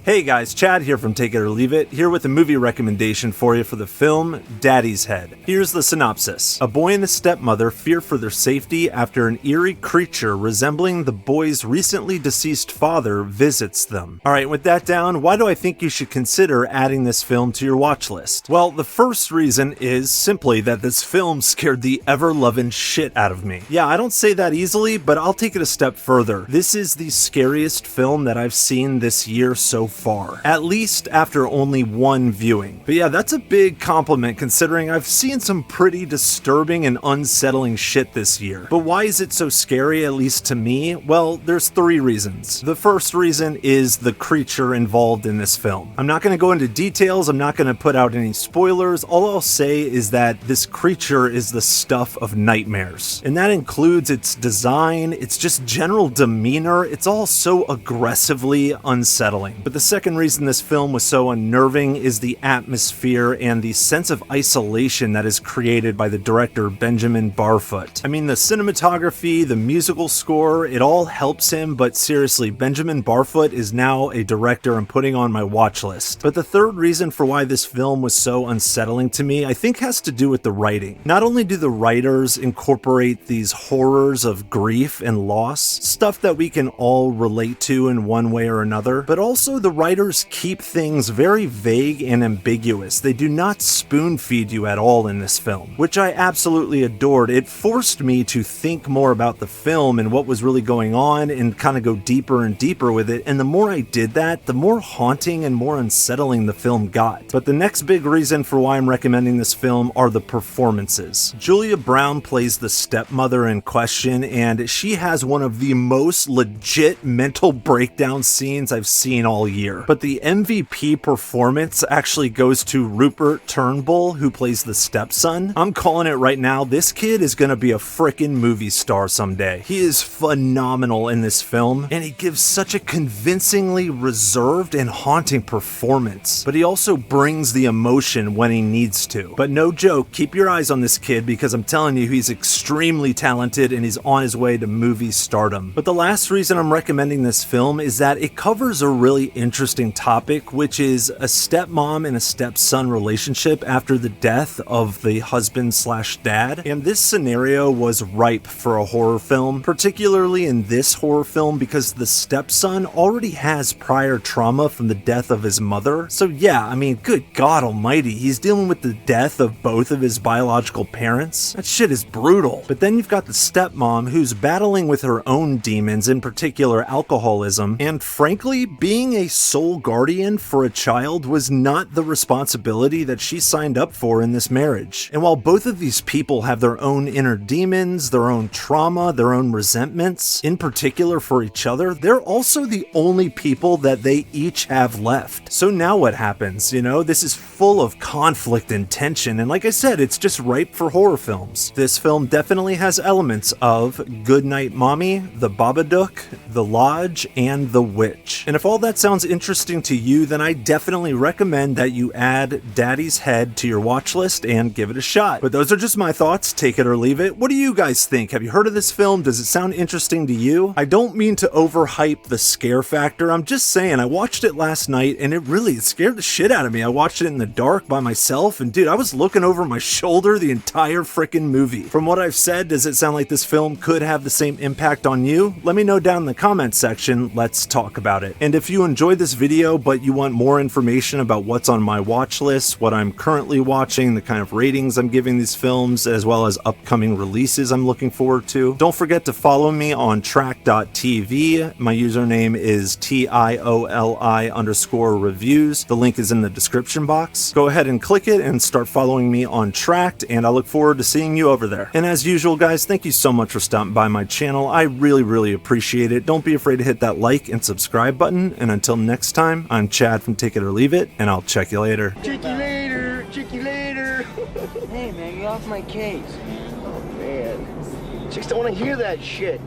Hey guys, Chad here from Take It or Leave It, here with a movie recommendation for you for the film Daddy's Head. Here's the synopsis. A boy and his stepmother fear for their safety after an eerie creature resembling the boy's recently deceased father visits them. Alright, with that down, why do I think you should consider adding this film to your watch list? Well, the first reason is simply that this film scared the ever-loving shit out of me. Yeah, I don't say that easily, but I'll take it a step further. This is the scariest film that I've seen this year so far, at least after only one viewing. But yeah, that's a big compliment considering I've seen some pretty disturbing and unsettling shit this year. But why is it so scary, at least to me? Well, there's three reasons. The first reason is the creature involved in this film. I'm not going to go into details, I'm not going to put out any spoilers. All I'll say is that this creature is the stuff of nightmares. And that includes its design, its just general demeanor. It's all so aggressively unsettling. But the second reason this film was so unnerving is the atmosphere and the sense of isolation that is created by the director Benjamin Barfoot. I mean, the cinematography, the musical score, it all helps him, but seriously, Benjamin Barfoot is now a director I'm putting on my watch list. But the third reason for why this film was so unsettling to me, I think has to do with the writing. Not only do the writers incorporate these horrors of grief and loss, stuff that we can all relate to in one way or another, but also the writers keep things very vague and ambiguous. They do not spoon feed you at all in this film, which I absolutely adored. It forced me to think more about the film and what was really going on and kind of go deeper and deeper with it, and the more I did that, the more haunting and more unsettling the film got. But the next big reason for why I'm recommending this film are the performances. Julia Brown plays the stepmother in question, and she has one of the most legit mental breakdown scenes I've seen all year. But the MVP performance actually goes to Rupert Turnbull, who plays the stepson. I'm calling it right now, this kid is gonna be a frickin' movie star someday. He is phenomenal in this film, and he gives such a convincingly reserved and haunting performance. But he also brings the emotion when he needs to. But no joke, keep your eyes on this kid because I'm telling you, he's extremely talented and he's on his way to movie stardom. But the last reason I'm recommending this film is that it covers a really interesting topic, which is a stepmom and a stepson relationship after the death of the husband/dad. And this scenario was ripe for a horror film, particularly in this horror film because the stepson already has prior trauma from the death of his mother. So yeah, I mean, good God almighty, he's dealing with the death of both of his biological parents. That shit is brutal. But then you've got the stepmom who's battling with her own demons, in particular alcoholism, and frankly, being a sole guardian for a child was not the responsibility that she signed up for in this marriage. And while both of these people have their own inner demons, their own trauma, their own resentments, in particular for each other, they're also the only people that they each have left. So now what happens? You know, this is full of conflict and tension, and like I said, it's just ripe for horror films. This film definitely has elements of Goodnight Mommy, The Babadook, The Lodge, and The Witch. And if all that sounds interesting to you, then I definitely recommend that you add Daddy's Head to your watch list and give it a shot. But those are just my thoughts, take it or leave it. What do you guys think? Have you heard of this film? Does it sound interesting to you? I don't mean to overhype the scare factor, I'm just saying I watched it last night and it scared the shit out of me. I watched it in the dark by myself and dude, I was looking over my shoulder the entire freaking movie. From what I've said, does it sound like this film could have the same impact on you? Let me know down in the comments section, let's talk about it. And if you enjoyed this video but you want more information about what's on my watch list, what I'm currently watching, the kind of ratings I'm giving these films, as well as upcoming releases I'm looking forward to, don't forget to follow me on track.tv. My username is TIOLI_reviews. The link is in the description box. Go ahead and click it and start following me on Tracked, and I look forward to seeing you over there. And as usual, guys, thank you so much for stopping by my channel. I really appreciate it. Don't be afraid to hit that like and subscribe button, and until next time, I'm Chad from Take It or Leave It, and I'll check you later. Check you later. Check you later. Hey man, get off my case. Oh man. Chicks don't want to hear that shit.